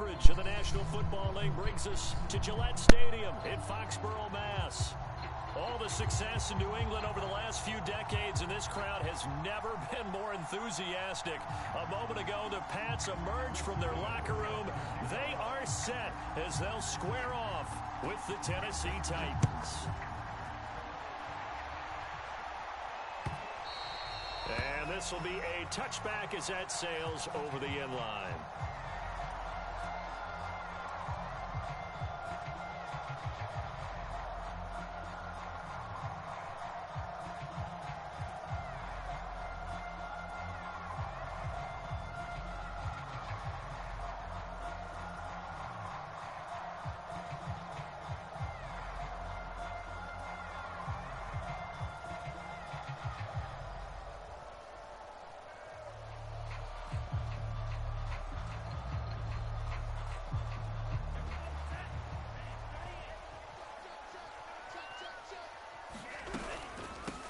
coverage of the National Football League brings us to Gillette Stadium in Foxborough, Mass. All the success in New England over the last few decades, and this crowd has never been more enthusiastic. A moment ago, the Pats emerged from their locker room. They are set as they'll square off with the Tennessee Titans. And this will be a touchback as that sails over the end line.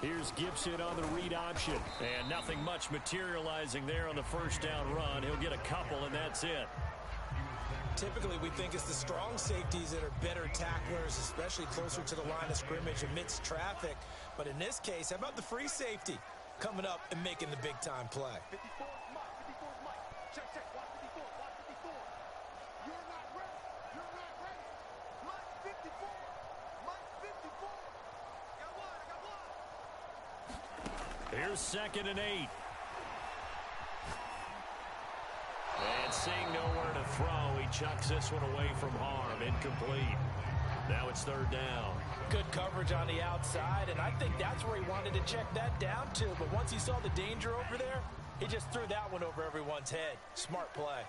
Here's Gibson on the read option. And nothing much materializing there on the first down run. He'll get a couple, and that's it. Typically, we think it's the strong safeties that are better tacklers, especially closer to the line of scrimmage amidst traffic. But in this case, how about the free safety coming up and making the big-time play? 54 is Mike. 54 is Mike. Check, check. Watch 54. Watch 54. You're not ready. You're not ready. Mike 54. Mike 54. I got one. I got one. Here's 2nd and 8. And seeing nowhere to throw, he chucks this one away from harm. Incomplete. Now it's 3rd down. Good coverage on the outside, and I think that's where he wanted to check that down to. But once he saw the danger over there, he just threw that one over everyone's head. Smart play.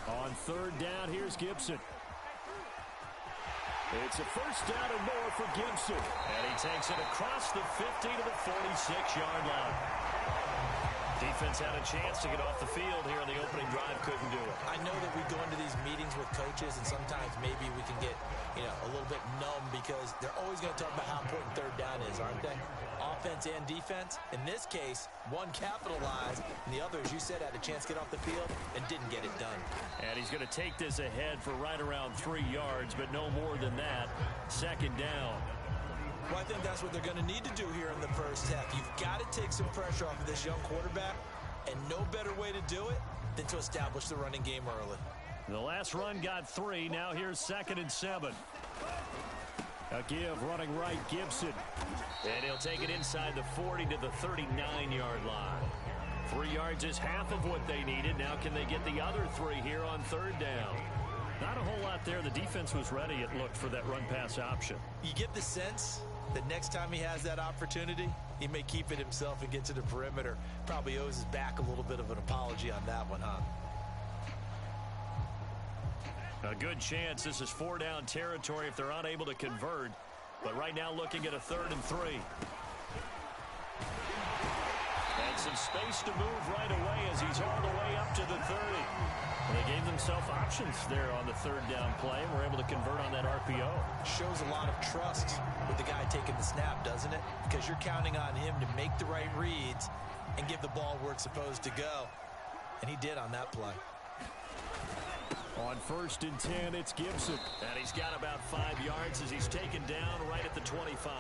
On 3rd down, here's Gibson. It's a 1st down and more for Gibson. And he takes it across the 50 to the 46-yard line. Defense had a chance to get off the field here on the opening drive, couldn't do it. I know that we go into these meetings with coaches, and sometimes maybe we can get, a little bit numb because they're always going to talk about how important 3rd down is, aren't they? Offense and defense. In this case, one capitalized, and the other, as you said, had a chance to get off the field and didn't get it done. And he's going to take this ahead for right around 3 yards, but no more than that. 2nd down. Well, I think that's what they're going to need to do here in the first half. You've got to take some pressure off of this young quarterback, and no better way to do it than to establish the running game early. The last run got 3. Now here's 2nd and 7. A give running right, Gibson. And he'll take it inside the 40 to the 39-yard line. 3 yards is half of what they needed. Now can they get the other 3 here on 3rd down? Not a whole lot there. The defense was ready, it looked, for that run-pass option. You get the sense that next time he has that opportunity, he may keep it himself and get to the perimeter. Probably owes his back a little bit of an apology on that one, huh? A good chance this is 4-down territory if they're unable to convert. But right now looking at a 3rd and 3. And some space to move right away as he's all the way up to the 30. And they gave themselves options there on the 3rd down play and were able to convert on that RPO. Shows a lot of trust with the guy taking the snap, doesn't it? Because you're counting on him to make the right reads and give the ball where it's supposed to go. And he did on that play. On 1st and 10, it's Gibson. And he's got about 5 yards as he's taken down right at the 25.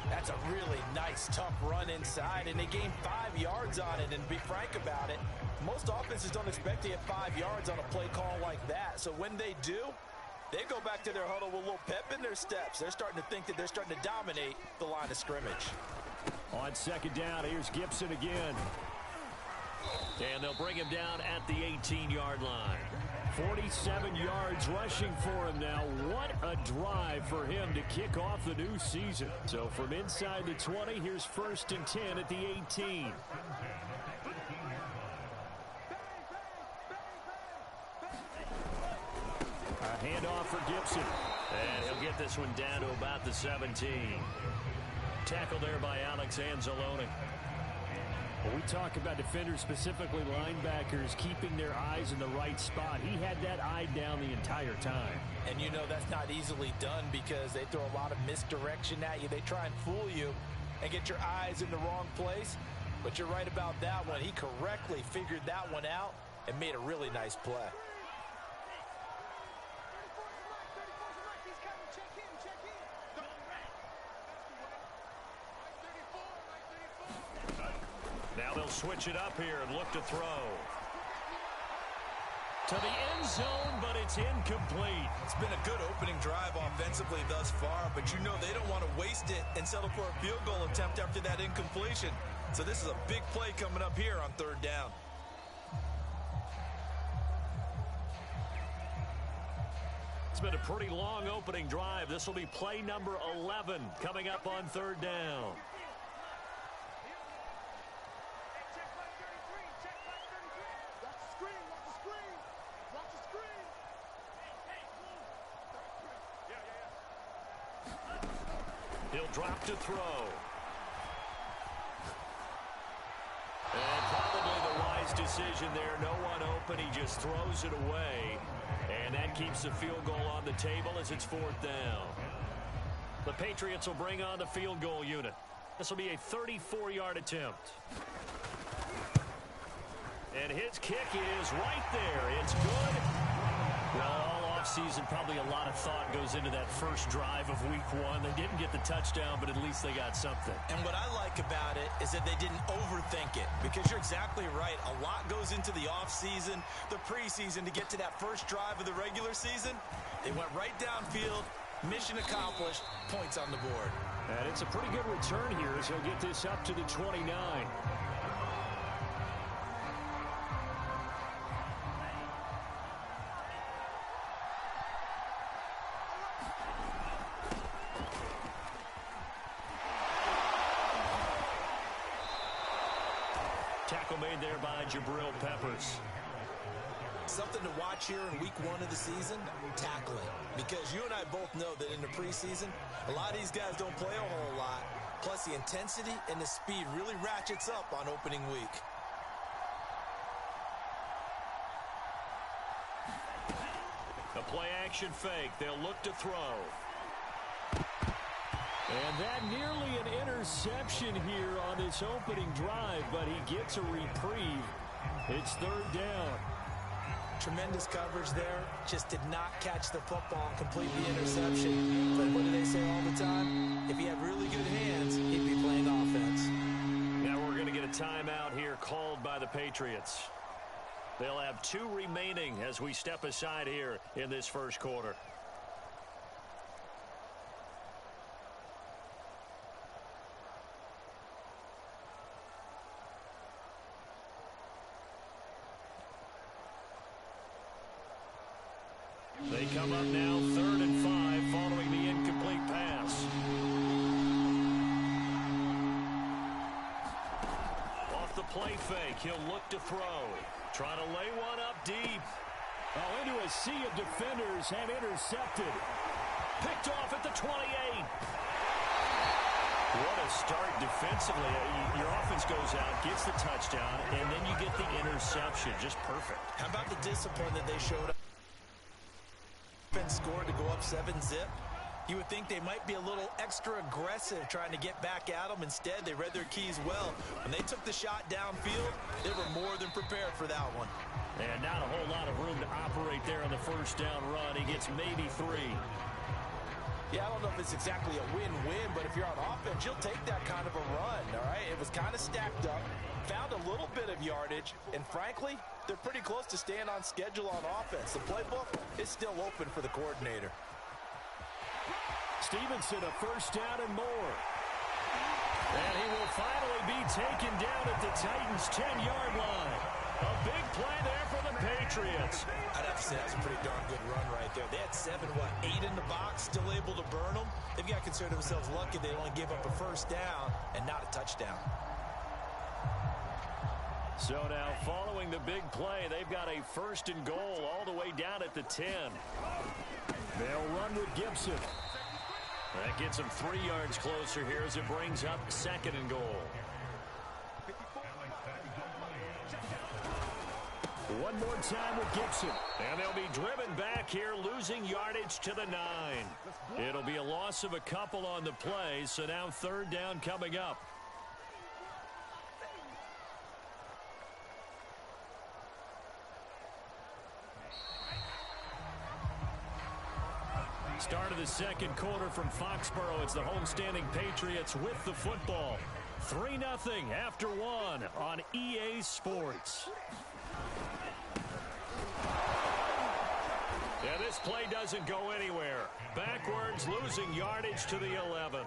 That's a really nice, tough run inside, and they gained 5 yards on it. And to be frank about it, most offenses don't expect to get 5 yards on a play call like that. So when they do, they go back to their huddle with a little pep in their steps. They're starting to think that they're starting to dominate the line of scrimmage. On 2nd down, here's Gibson again. And they'll bring him down at the 18-yard line. 47 yards rushing for him now. What a drive for him to kick off the new season. So from inside the 20, here's 1st and 10 at the 18. A handoff for Gibson. And he'll get this one down to about the 17. Tackle there by Alex Anzalone. When we talk about defenders, specifically linebackers, keeping their eyes in the right spot, he had that eye down the entire time. And you know that's not easily done because they throw a lot of misdirection at you. They try and fool you and get your eyes in the wrong place. But you're right about that one. He correctly figured that one out and made a really nice play. Now they'll switch it up here and look to throw. To the end zone, but it's incomplete. It's been a good opening drive offensively thus far, but you know they don't want to waste it and settle for a field goal attempt after that incompletion. So this is a big play coming up here on third down. It's been a pretty long opening drive. This will be play number 11 coming up on third down. He'll drop to throw. And probably the wise decision there. No one open. He just throws it away. And that keeps the field goal on the table as it's fourth down. The Patriots will bring on the field goal unit. This will be a 34-yard attempt. And his kick is right there. It's good. Well, all offseason, probably a lot of thought goes into that first drive of week one. They didn't get the touchdown, but at least they got something. And what I like about it is that they didn't overthink it, because you're exactly right. A lot goes into the offseason, the preseason to get to that first drive of the regular season. They went right downfield, mission accomplished, points on the board. And it's a pretty good return here as he'll get this up to the 29. Tackle made there by Jabril Peppers. Something to watch here in week one of the season, tackling. Because you and I both know that in the preseason, a lot of these guys don't play a whole lot. Plus, the intensity and the speed really ratchets up on opening week. A play-action fake. They'll look to throw. And that nearly an interception here on this opening drive, but he gets a reprieve. It's third down. Tremendous coverage there. Just did not catch the football and complete the interception. But what do they say all the time? If he had really good hands, he'd be playing offense. Now we're going to get a timeout here called by the Patriots. They'll have 2 remaining as we step aside here in this first quarter. They come up now 3rd and 5 following the incomplete pass. Off the play fake, he'll look to throw. Trying to lay one up deep. Oh, into a sea of defenders and intercepted. Picked off at the 28. What a start defensively. Your offense goes out, gets the touchdown, and then you get the interception. Just perfect. How about the discipline that they showed up? Scored to go up 7-zip. You would think they might be a little extra aggressive trying to get back at them. Instead, they read their keys well. When they took the shot downfield, they were more than prepared for that one. And not a whole lot of room to operate there on the first down run. He gets maybe 3. Yeah, I don't know if it's exactly a win-win, but if you're on offense, you'll take that kind of a run, all right? It was kind of stacked up, found a little bit of yardage, and frankly, they're pretty close to staying on schedule on offense. The playbook is still open for the coordinator. Stevenson, a first down and more. And he will finally be taken down at the Titans' 10-yard line. A big play there for the Patriots. I'd have to say that's a pretty darn good run right there. They had 8 in the box, still able to burn them. They've got to consider themselves lucky they only gave up a first down and not a touchdown. So now, following the big play, they've got a first and goal all the way down at the 10. They'll run with Gibson. That gets them 3 yards closer here as it brings up 2nd and goal. One more time with Gibson. And they'll be driven back here, losing yardage to the 9. It'll be a loss of a couple on the play, so now 3rd down coming up. Start of the second quarter from Foxborough. It's the homestanding Patriots with the football. 3-0 after one on EA Sports. Yeah, this play doesn't go anywhere. Backwards, losing yardage to the 11.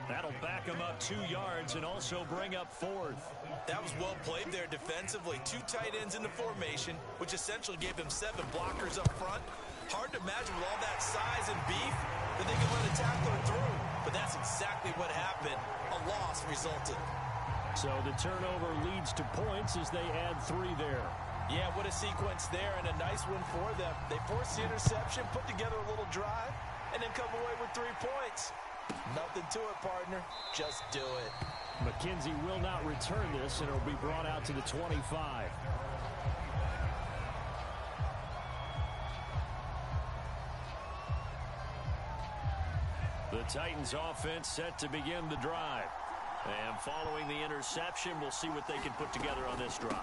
That'll back him up 2 yards and also bring up 4th. That was well played there defensively. 2 tight ends in the formation, which essentially gave them 7 blockers up front. Hard to imagine with all that size and beef that they could let a tackler through. But that's exactly what happened. A loss resulted. So the turnover leads to points as they add 3 there. Yeah, what a sequence there, and a nice one for them. They forced the interception, put together a little drive, and then come away with 3 points. Nothing to it, partner. Just do it. McKenzie will not return this, and it'll be brought out to the 25. The Titans offense set to begin the drive. And following the interception, we'll see what they can put together on this drive.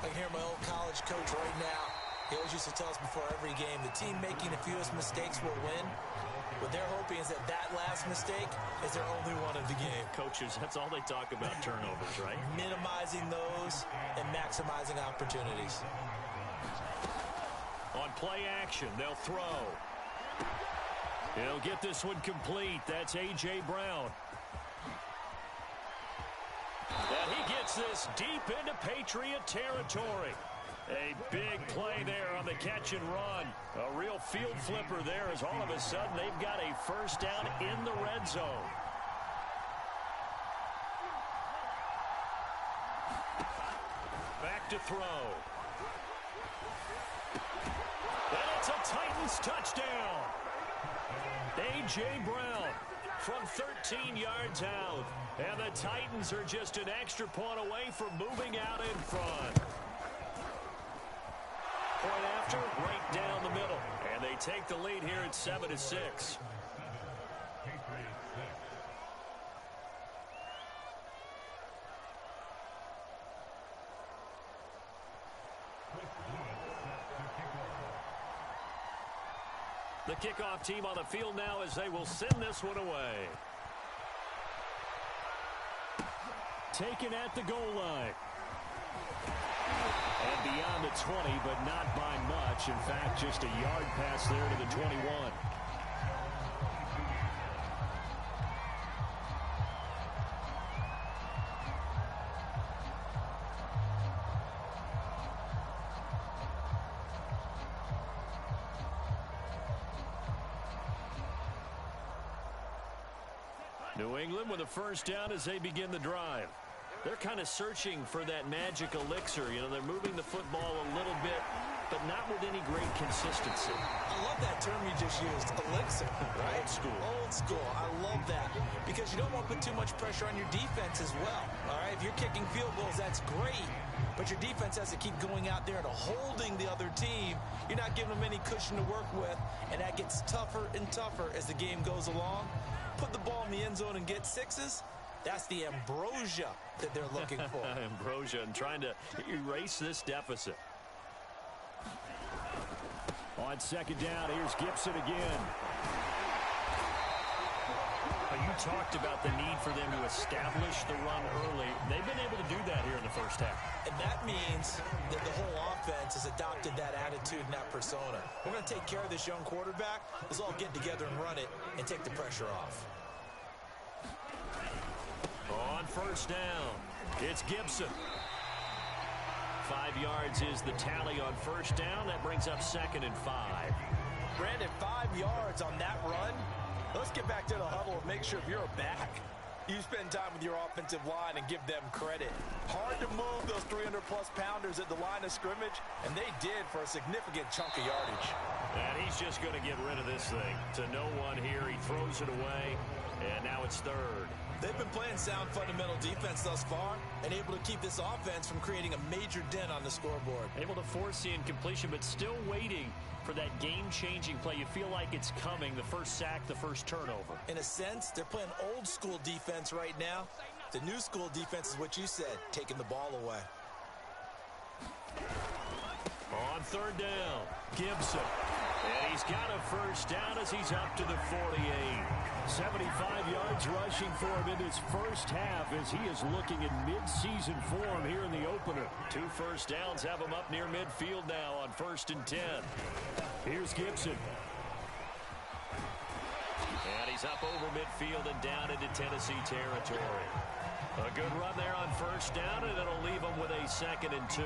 I can hear my old college coach right now. He always used to tell us before every game, the team making the fewest mistakes will win. What they're hoping is that that last mistake is their only one of the game. Coaches, that's all they talk about, turnovers, right? Minimizing those and maximizing opportunities. On play action, they'll throw. He'll get this one complete. That's A.J. Brown. And he gets this deep into Patriot territory. A big play there on the catch and run. A real field flipper there as all of a sudden they've got a first down in the red zone. Back to throw. And it's a Titans touchdown. A.J. Brown from 13 yards out. And the Titans are just an extra point away from moving out in front. Point after, right down the middle. And they take the lead here at 7-6. The kickoff team on the field now as they will send this one away. Taken at the goal line. And beyond the 20, but not by much. In fact, just a yard pass there to the 21. New England with a first down as they begin the drive. They're kind of searching for that magic elixir. You know, they're moving the football a little bit, but not with any great consistency. I love that term you just used, elixir, right? Old school. Old school. I love that because you don't want to put too much pressure on your defense as well. All right, if you're kicking field goals, that's great, but your defense has to keep going out there and holding the other team. You're not giving them any cushion to work with, and that gets tougher and tougher as the game goes along. Put the ball in the end zone and get 6s. That's the ambrosia that they're looking for. Ambrosia and trying to erase this deficit. On second down, here's Gibson again. You talked about the need for them to establish the run early. They've been able to do that here in the first half. And that means that the whole offense has adopted that attitude and that persona. We're going to take care of this young quarterback. Let's all get together and run it and take the pressure off. On first down, it's Gibson. 5 yards is the tally on first down. That brings up 2nd and 5. Brandon, 5 yards on that run. Let's get back to the huddle and make sure if you're a back, you spend time with your offensive line and give them credit. Hard to move those 300-plus pounders at the line of scrimmage, and they did for a significant chunk of yardage. And he's just going to get rid of this thing to no one here. He throws it away, and now it's 3rd. They've been playing sound fundamental defense thus far and able to keep this offense from creating a major dent on the scoreboard. Able to force the incompletion, but still waiting for that game-changing play. You feel like it's coming, the first sack, the first turnover. In a sense, they're playing old-school defense right now. The new-school defense is what you said, taking the ball away. On 3rd down, Gibson. And he's got a first down as he's up to the 48. 75 yards rushing for him in his first half as he is looking in mid-season form here in the opener. 2 first downs have him up near midfield now on 1st and 10. Here's Gibson. And he's up over midfield and down into Tennessee territory. A good run there on 1st down, and it'll leave him with a 2nd and 2.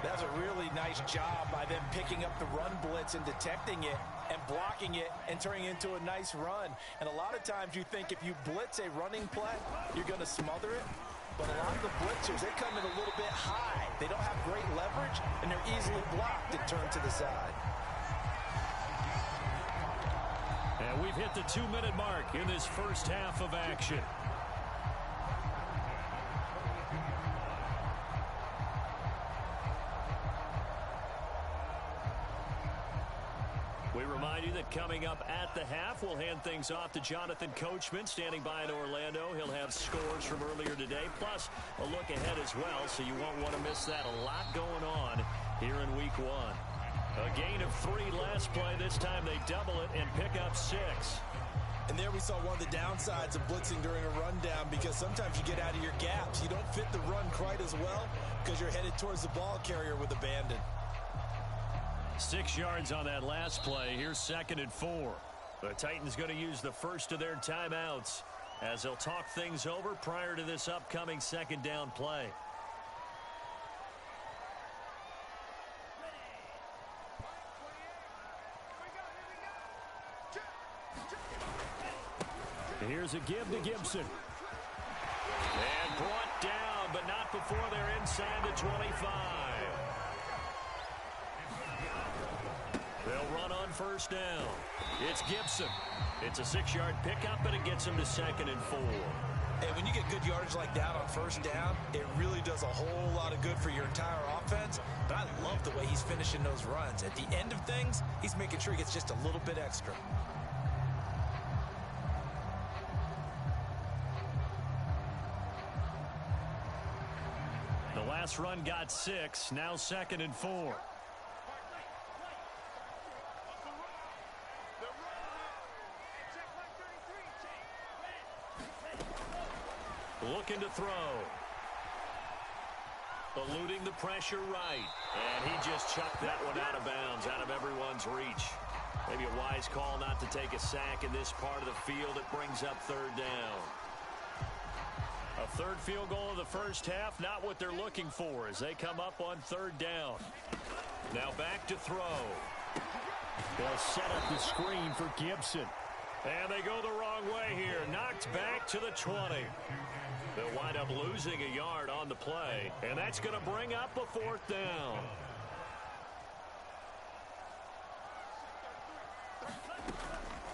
That's a really nice job by them picking up the run blitz and detecting it and blocking it and turning it into a nice run. And a lot of times you think if you blitz a running play, you're going to smother it. But a lot of the blitzers, they come in a little bit high. They don't have great leverage, and they're easily blocked and turned to the side. And we've hit the 2-minute mark in this first half of action. We remind you that coming up at the half, we'll hand things off to Jonathan Coachman, standing by in Orlando. He'll have scores from earlier today, plus a look ahead as well, so you won't want to miss that. A lot going on here in Week 1. A gain of 3 last play. This time they double it and pick up 6. And there we saw one of the downsides of blitzing during a rundown, because sometimes you get out of your gaps. You don't fit the run quite as well because you're headed towards the ball carrier with abandon. 6 yards on that last play. Here's 2nd and 4. The Titans going to use the first of their timeouts as they'll talk things over prior to this upcoming 2nd down play. Here's a give to Gibson. And brought down, but not before they're inside the 25. They'll run on 1st down. It's Gibson. It's a 6-yard pickup, and it gets him to 2nd and 4. And when you get good yardage like that on 1st down, it really does a whole lot of good for your entire offense. But I love the way he's finishing those runs. At the end of things, he's making sure he gets just a little bit extra. The last run got 6. Now 2nd and 4. Looking to throw. Eluding the pressure right. And he just chucked that one out of bounds, out of everyone's reach. Maybe a wise call not to take a sack in this part of the field. It brings up 3rd down. A 3rd field goal of the first half, not what they're looking for as they come up on 3rd down. Now back to throw. They'll set up the screen for Gibson. And they go the wrong way here. Knocked back to the 20. They'll wind up losing a yard on the play. And that's going to bring up a 4th down.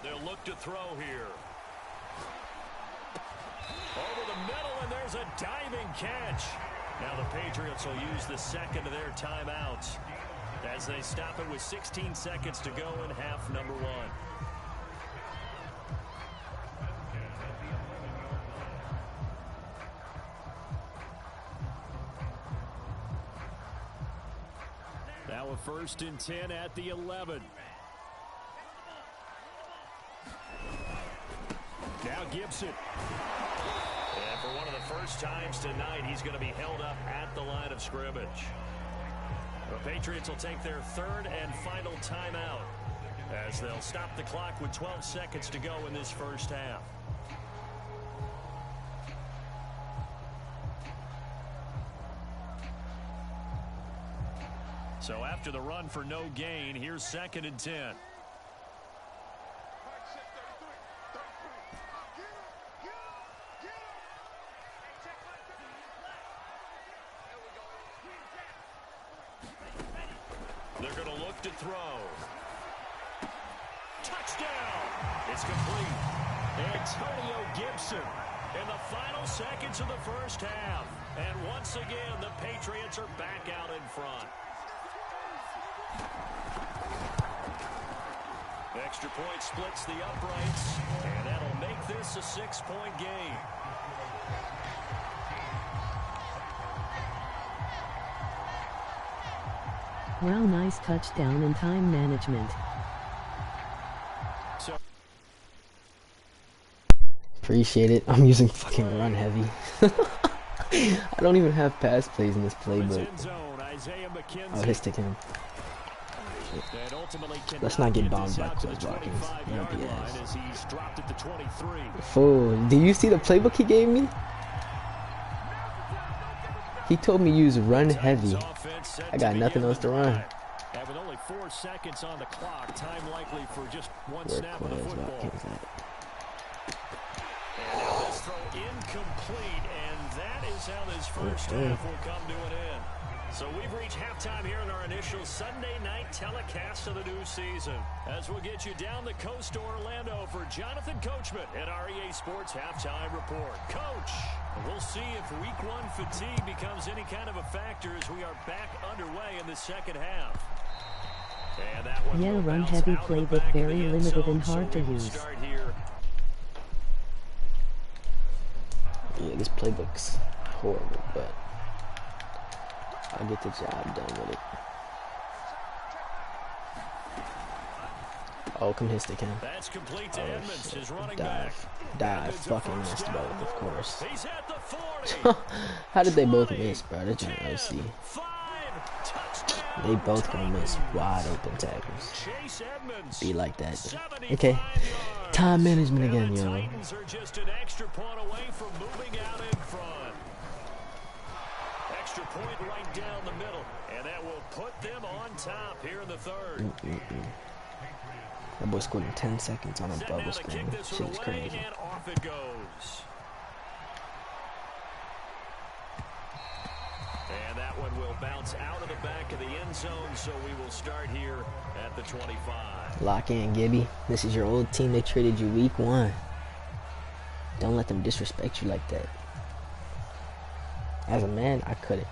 They'll look to throw here. Over the middle, and there's a diving catch. Now the Patriots will use the 2nd of their timeouts as they stop it with 16 seconds to go in half number 1. Now a 1st and 10 at the 11. Now Gibson. And for one of the first times tonight, he's going to be held up at the line of scrimmage. The Patriots will take their 3rd and final timeout as they'll stop the clock with 12 seconds to go in this first half. So after the run for no gain, here's 2nd and 10. They're going to look to throw. Touchdown! It's complete. Antonio Gibson in the final seconds of the first half. And once again, the Patriots are back out in front. Extra point splits the uprights, and that'll make this a 6-point game. Well, nice touchdown and time management. Appreciate it. I'm using fucking run heavy. I don't even have pass plays in this playbook. Oh, his stick him. Let's not get bombed by close blockings. Fool. Do you see the playbook he gave me? He told me use run heavy. I got nothing else to run. And with only 4 seconds on the clock, time likely for just one snap of the football. And now this throw incomplete, and that is how this first half will come to an end. So we've reached halftime here in our initial Sunday night telecast of the new season. As we'll get you down the coast to Orlando for Jonathan Coachman at our EA Sports Halftime Report. Coach, we'll see if week 1 fatigue becomes any kind of a factor as we are back underway in the second half. And that one yeah, run heavy playbook, very limited and hard to use. Yeah, this playbook's horrible, but I'll get the job done with it. Oh, come hit stick him. That's complete to Edmonds, his running dive. Dive. Fucking missed both, of course. He's at the 40. How did they both miss, bro? That's an OC. They both gonna miss wide open tackles. Be like that. Okay. Time management again, yo. Titans are just an extra point away from moving out in front. Extra point right down the middle, and that will put them on top here in the third. That boy scored in 10 seconds on a bubble screen. Shit is crazy. And off it goes. And that one will bounce out of the back of the end zone, so we will start here at the 25. Lock in, Gibby. This is your old team. They traded you week 1. Don't let them disrespect you like that. As a man, I couldn't.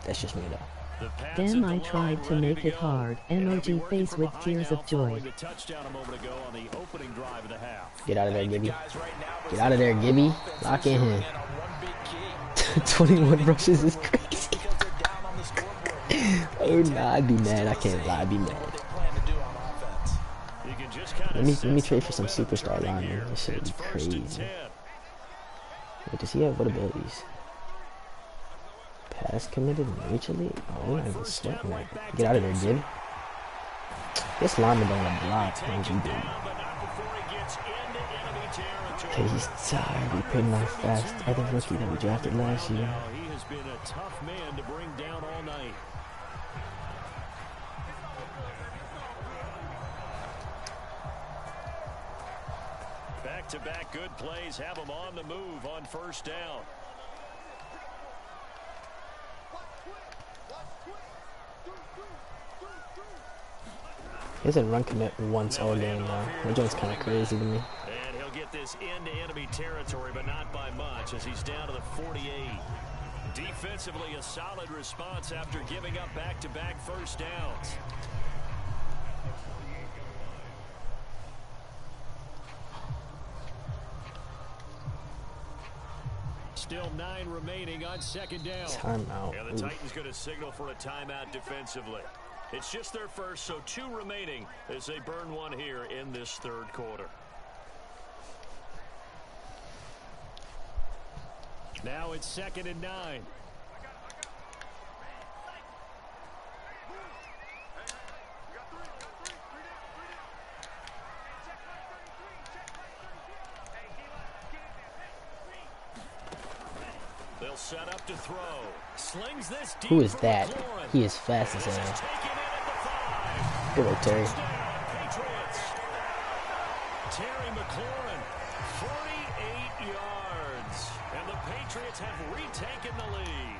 That's just me, though. Damn, I tried to make it hard. Emoji face with tears of joy. Get out of there, Gibby. Get out of there, Gibby. Lock in him. 21 rushes is crazy. Oh, nah, I'd be mad. I can't lie. I'd be mad. Let me trade for some superstar linemen. This shit would be crazy. Wait, does he have what abilities? Pass committed mutually? Oh, we're not even sweating that. Get out of there, Gib. This lineman don't want to block. What you do? Okay, he's tired. We're putting on fast. Other rookie that we drafted last year. He has been a tough man to bring down all night. Back-to-back good plays have him on the move on first down. He hasn't run commit once all game now. That joint's kind of crazy to me. And he'll get this into enemy territory, but not by much, as he's down to the 48. Defensively, a solid response after giving up back-to-back first downs. Still 9 remaining on second down. Timeout. And the Titans going to signal for a timeout defensively. It's just their first, so 2 remaining as they burn one here in this third quarter. Now it's 2nd and 9. They'll set up to throw. Slings this deep. Who is that? He is fast as hell. Good work, Terry. Terry McLaurin, 48 yards. And the Patriots have retaken the lead.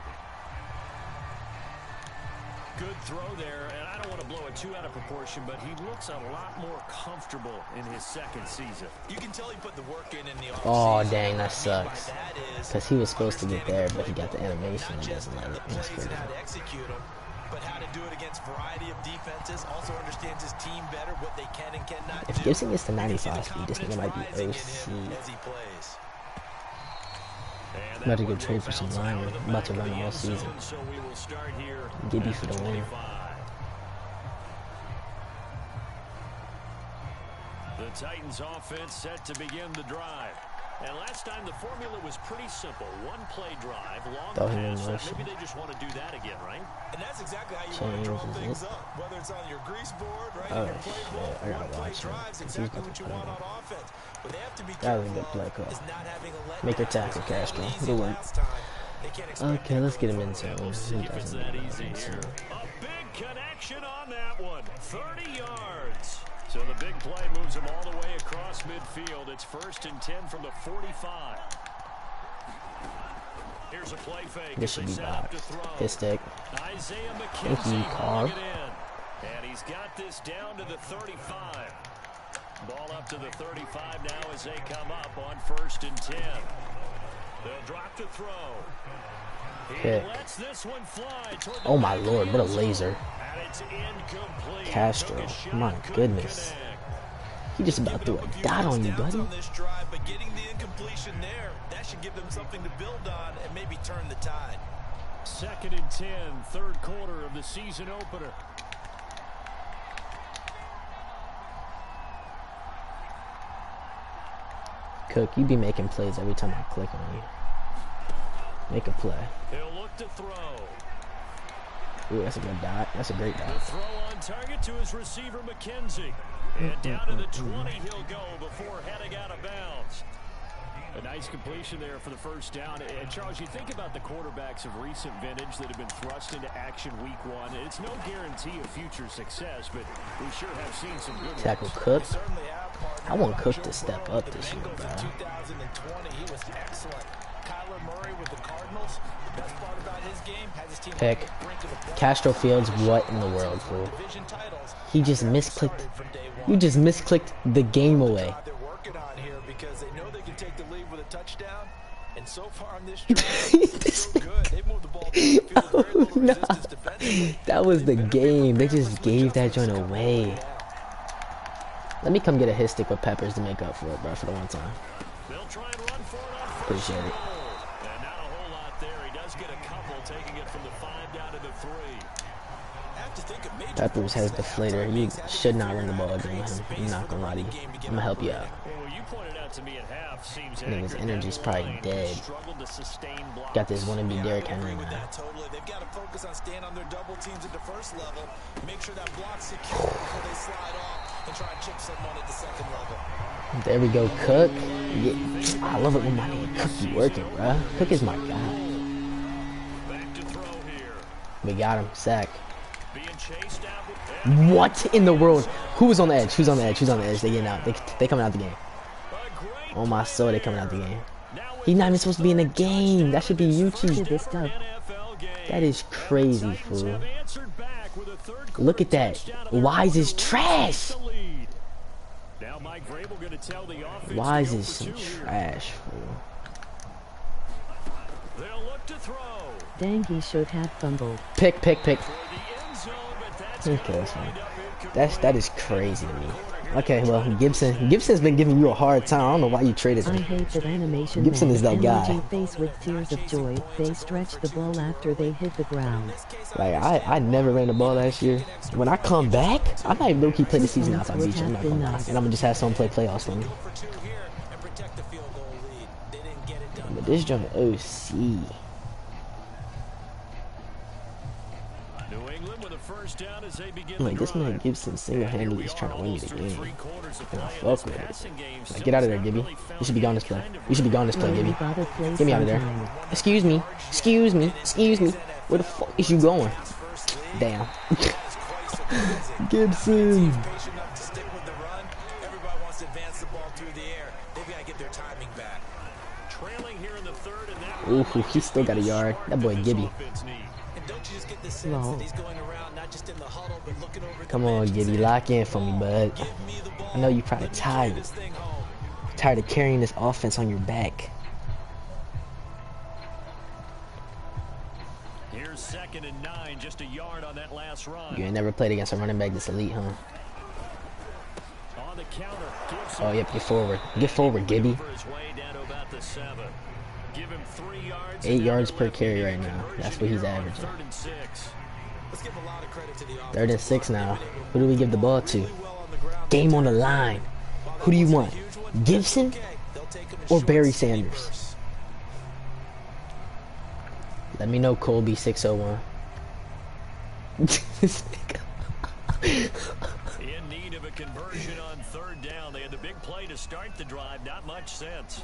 Good throw there, and I don't want to blow it too out of proportion, but he looks a lot more comfortable in his second season. You can tell he put the work in the offseason. Oh, dang, that sucks. Because he was supposed to get there, but he got the animation and doesn't let it. That's crazy. How to execute him, but how to do it against a variety of defenses. Also understands his team better, what they can and cannot do. If Gibson gets to 95 speed, this nigga might be OC. As he plays. I'm about to go trade for some linemen. I'm about to run the whole season. Gibby for the win. The Titans offense set to begin the drive. And last time the formula was pretty simple. One play drive, long Thought he was pass. motion. Maybe they just want to do that again, right? And that's exactly how you want to draw Changes things it. up. Whether it's on your grease board, right, Oh, in your playbook, shit. I gotta one play watch him. drives He's exactly about what to you put want him on offense. But they have to be That was a careful good play call. is not having a letdown. Make your tackle, Castro. Easy Good work. last time. They can't expect Okay, let's get him into And him. we'll see He if it's doesn't that need easy it. here. A big connection on that one. 30 yards. So the big play moves him all the way across midfield. It's 1st and 10 from the 45. Here's a play fake. This should be boxed. His stick. Isaiah Thank you, McKenzie Carr. pulling it in. And he's got this down to the 35. Ball up to the 35 now as they come up on 1st and 10. They'll drop to throw. He Pick. lets this one fly toward the Oh my back lord, of what a the end laser. zone. And it's incomplete. Castro, Took a shot, my couldn't goodness. connect. He just about threw a dot on you, buddy. On this drive, but getting the incompletion there, that should give them something to build on and maybe turn the tide. 2nd and 10, 3rd quarter of the season opener. Cook, you be making plays every time I click on you. Make a play. He'll look to throw. Ooh, that's a good dot. That's a great The dot. throw on target to his receiver, McKenzie. And down to the 20 he'll go before heading out of bounds. A nice completion there for the first down. And Charles, you think about the quarterbacks of recent vintage that have been thrust into action week 1. It's no guarantee of future success, but we sure have seen some good Tackle ones. Cook. They certainly have, partner. I want Cook to Joe step Burrow up with the this year, Bengals bro. in 2020, he was excellent. Kyler Murray with the Cardinals. Best part about his game has his team Pick. on the brink of the playoffs. Castro Fields, what in the world, fool? Division titles. He just misclicked. Started from day You one. just misclicked the game away. They're working on here because they know they can take the lead with a touchdown. And so far on this drive, they're so good. They've moved the ball down the field with very little No. resistance defensively. That was the game. They just gave that joint away. Let me come get a hit stick with peppers to make up for it, bro, for the one time. They'll try and run for it on 1st Appreciate and it. goal. And not a whole lot there. He does get a couple, taking it from the 5 down to the 3. Peppers has deflator. You should not run the ball again with him. I'm not gonna lie to you. I'm gonna help you out. Well, what you pointed out to me at half seems Nigga's accurate. energy's That probably line dead. struggled to sustain blocks. Got this wannabe Derrick Henry, Agree with man. that totally. They've got to focus on staying on their double teams at the first level. Make sure that block's secure before they slide off and try and chip someone at the second level. There we go, Cook. Yeah. I love it when my nigga Cook be working, bruh. Cook is my guy. Back to throw here. We got him. Sack. Being chased out. What in the world? Who was on the edge? Who's on the edge? Who's on the edge? They getting out. They coming out the game. Oh my soul, they coming out the game. He's not even supposed to be in the game. That should be Yuchi. This dub. That is crazy, fool. Look at that. Wise is trash. Wise is some trash, fool. They'll look to throw. Dang, he should have fumbled. Pick. For the end zone, but that's Okay, gonna that's fine. wind up incomplete. That is crazy to me. Okay, well, Gibson's been giving you a hard time. I don't know why you traded I him. hate that animation. Gibson is that guy. Emoji face with tears of joy. They stretch the ball after they hit the ground. Like, I never ran the ball last year. When I come back, I might low-key play the season out if I beat you. I'm not gonna lie. And I'm gonna just have someone play playoffs for me. For 2 here and protect the field goal lead. They didn't get it done. But this joint OC. New England with a first down as they begin Like, the this man drive. Gibson single-handedly is trying to win me the game. Three-quarters of And I play in fuck this with it. passing game. Like, get out of there, Gibby. You should be gone this play. You should be gone this play, Gibby. Get me out of there. Excuse me. Where the fuck is you going? Damn. Gibson. Patient enough to stick with the run. Everybody wants to advance the ball through the air. They've got to get their timing back. Trailing here in the third, and that Ooh, he still got a yard. That boy Gibby. And don't you just get the sense that he's going around not just in the huddle but looking over the Come on, bench and Gibby. saying, Lock in for me, bud. "Give me the ball. I know you're probably Let me carry tired. this thing home." Tired of carrying this offense on your back. Here's 2nd and 9, just a yard on that last run. You ain't never played against a running back this elite, huh? On the counter, Gibson Oh, yep, get forward. Get forward, Gibby. for his way down to about the 7. Give him 3 yards. 8 and yards they're per left carry with right now. conversion That's what he's here on averaging. 3rd and 6. Let's give a lot of credit to the offense. 3rd and 6 now. Who do we give the ball to? Really well on the ground. Game on the line. Who do you want? Gibson? Okay, they'll take him in Or short, Barry skinny Sanders. bursts. Let me know, Colby 601. In need of a conversion on third down. They had the big play to start the drive. Not much sense.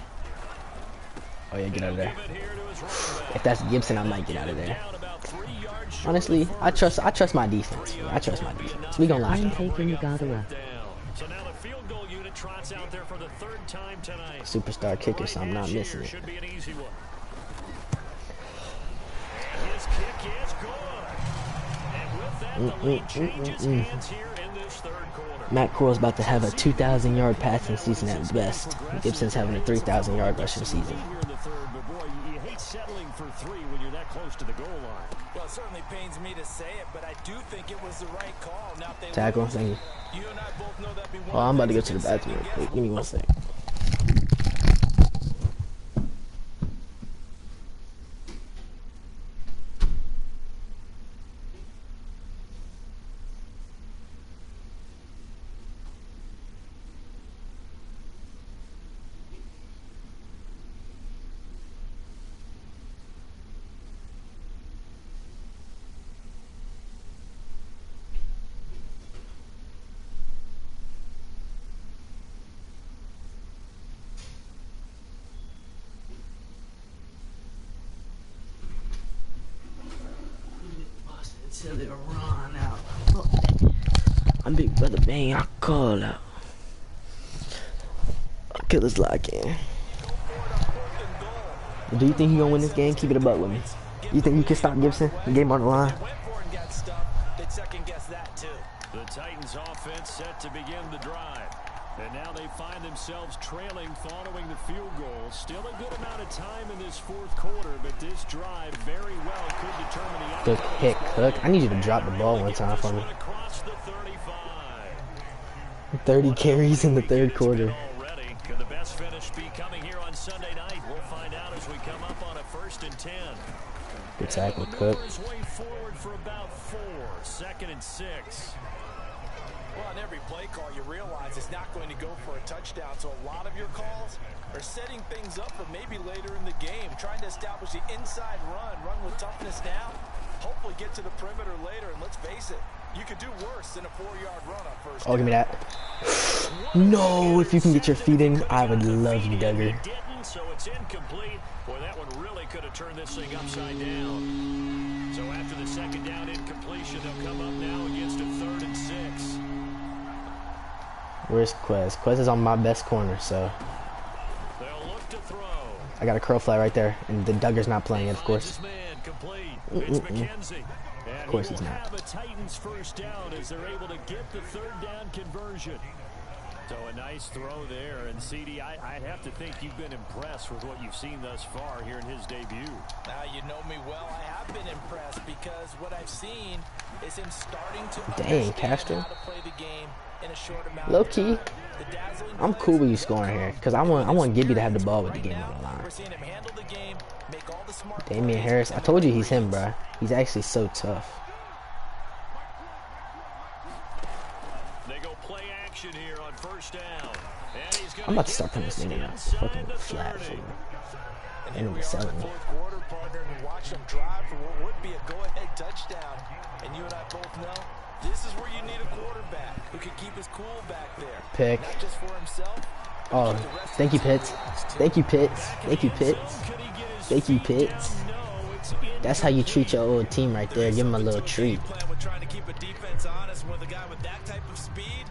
Oh yeah, get out of there. Give it here to his running back. If that's Gibson, I might get out of there. Down about 3 yards short Honestly, of the I first. trust my defense. I trust my defense. We gonna I'm lie. taking Godera. Down. So now the field goal unit trots out there for the third time tonight. Superstar kicker, so I'm not missing it. Should be an easy one. And his kick is good. And with that, the lead changes hands here in this third quarter. Matt Corral's about to have a 2,000-yard passing season at best. Gibson's having a 3,000-yard rushing season. Here in the third, but boy, you hate settling for 3 when you're that close to the goal line. Well, it certainly pains me to say it, but I do think it was the right call. Now, if they Tackle, lose, thank you. you and I both know that'd be one Oh, I'm about to go thing to the get bathroom real second quick. Give me one sec. Until it run out. I'm Big Brother Bang. I call out. Killers lock in. Do you think he gonna win this game? Keep it a buck with me. You think you can stop Gibson? The game on the line. Went for it and got stuffed. They'd second guess that too. The Titans offense set to begin the drive. And now they find themselves trailing following the field goal. Still a good amount of time in this fourth quarter, but this drive very well could determine the Good outcome. pick, Cook. I need you to drop the ball one time for me. Across the 35. 30 carries in the third quarter. Already. Could the best finish be coming here on Sunday night? We'll find out as we come up on a 1st and 10. Good tackle, And Cook. maneuvers way forward for about 4. 2nd and 6. Well, on every play call, you realize it's not going to go for a touchdown. So a lot of your calls are setting things up for maybe later in the game, trying to establish the inside run with toughness now, hopefully get to the perimeter later. And let's face it, you could do worse than a 4-yard run on first Oh, give me that. No, if you can get your feet in, I would love you, Duggar. Didn't, so it's incomplete. Boy, that one really could have turned this thing upside down. So after the 2nd down incompletion, they'll come up now against a 3rd and 6. Where's Quez? Quez is on my best corner, so They'll look to throw. I got a curl flat right there, and the Duggar's not playing it, of course. Finds his man complete. It's McKenzie. And Of course he he's will not. have a Titans first down as they're able to get the 3rd down conversion. So a nice throw there. And CD, I'd have to think you've been impressed with what you've seen thus far here in his debut. Now, you know me well. I have been impressed because what I've seen is him starting to Dang, understand Castro. how to play the game in a short amount Low of key, time. The dazzling I'm plays cool with you that scoring come here, off because I want Gibby to have the ball with the game on the We're line. seeing him handle the game, make all the smart Damian plays, Harris, I and told you make he's him, reads. bruh. He's actually so tough. They go play action here on 1st down. And he's I'm about to start putting this thing in a fucking flat for me. And And here we're we are in the selling it. fourth quarter, partner, and watch them drive for what would be a go-ahead touchdown. And you and I both know this is where you need a quarterback who can keep his cool back there. Pick. Not just for himself. Oh, thank you, Pitts. Thank you, Pitts. Thank you, Pitts. Thank you, Pitts. That's how you treat your old team right there. Give him a little treat. Plan with trying to keep a defense honest with a guy with that type of speed.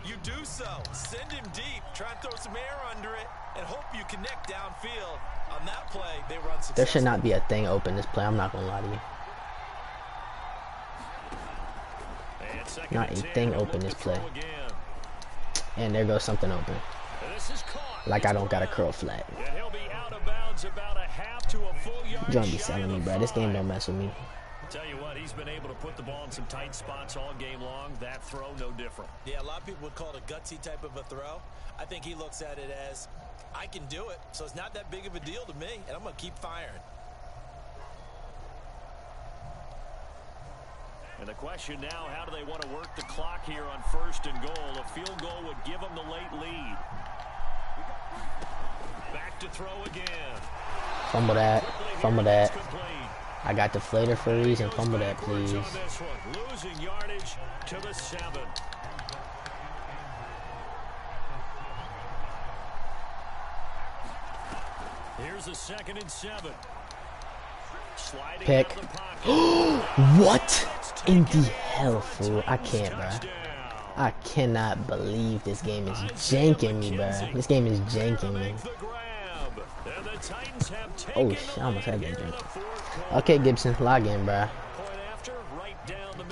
You do so. Send him deep. Try and throw some air under it and hope you connect downfield. On that play, they run successfully. There should not be a thing open this play. I'm not going to lie to you. Not a thing open this play. And there goes something open. Like I don't got a curl flat. And he'll be out of bounds about a half to a full yard. You're gonna be selling me, bro. This game don't mess with me. Tell you what, he's been able to put the ball in some tight spots all game long. That throw, no different. Yeah, a lot of people would call it a gutsy type of a throw. I think he looks at it as, I can do it, so it's not that big of a deal to me, and I'm going to keep firing. And the question now, how do they want to work the clock here on 1st and goal? A field goal would give them the late lead. to throw again. Fumble that. Fumble that. I got deflator for a reason. Fumble that, please. Losing yardage to the 7. Here's a 2nd and 7. Sliding Pick. out of the pocket. What in the hell, fool? I can't, bruh. I cannot believe this game is janking me, bruh. This game is janking me. Oh, shit, I almost had that drink. Okay, Gibson, log in, bruh.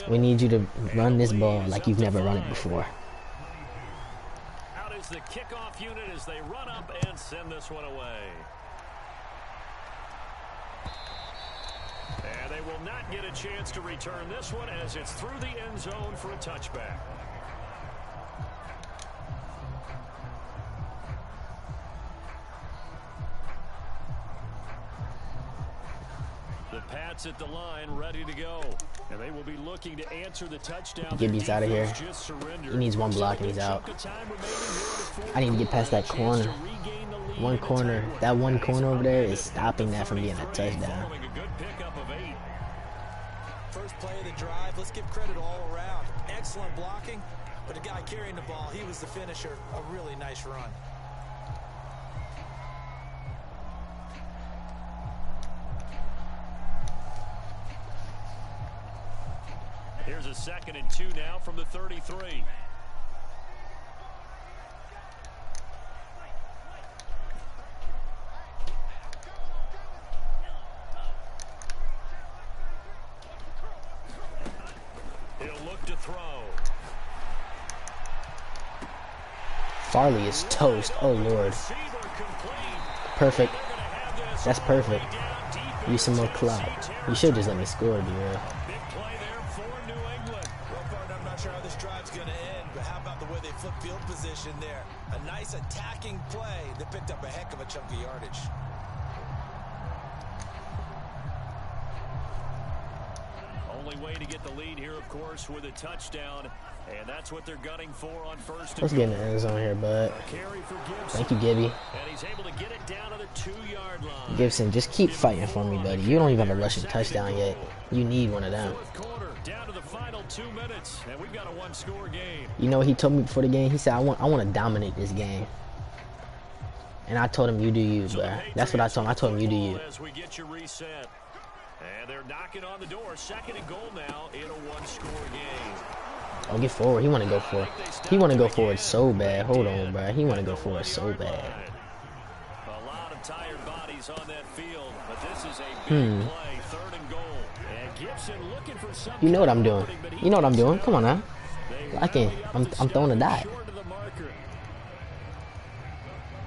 We need you to run this ball like you've never run it before. Out is the kickoff unit as they run up and send this one away. And they will not get a chance to return this one as it's through the end zone for a touchback. The Pats at the line ready to go. And they will be looking to answer the touchdown. Gibby's out of here. He needs one block and he's out. I need to get past that corner. One corner. That one corner over there is stopping that from being a touchdown. First play of the drive, let's give credit all around. Excellent blocking, but the guy carrying the ball, he was the finisher. A really nice run. Here's a 2nd and 2 now from the 33. He'll look to throw. Farley is toast. Oh, Lord. Perfect. That's perfect. Use some more clout. You should just let me score, be real. I'm not sure how this drive's going to end, but how about the way they flip field position there? A nice attacking play that picked up a heck of a chunk of yardage. Only way to get the lead here, of course, with a touchdown. And that's what they're gunning for on first. Let's get in the end zone here, bud. Thank you, Gibby. And he's able to get it down to the 2-yard line. Gibson, just keep fighting for me, buddy. You don't even have a rushing touchdown yet. You need one of them. Down to the final 2 minutes, and we've got a 1-score game. You know what he told me before the game? He said, I want to dominate this game. And I told him, you do you, bruh. That's what I told him. I told him, you do you. As we get you reset. And they're knocking on the door. 2nd and goal now in a 1-score game. Oh, get forward. He want to go for it. He want to go forward so bad. Hold on, bruh. He want to go forward so bad. A lot of tired bodies on that field, but this is a big play. 3rd and goal. And Gibson looking for something. You know what I'm doing. You know what I'm doing. Come on now. I'm throwing a dot.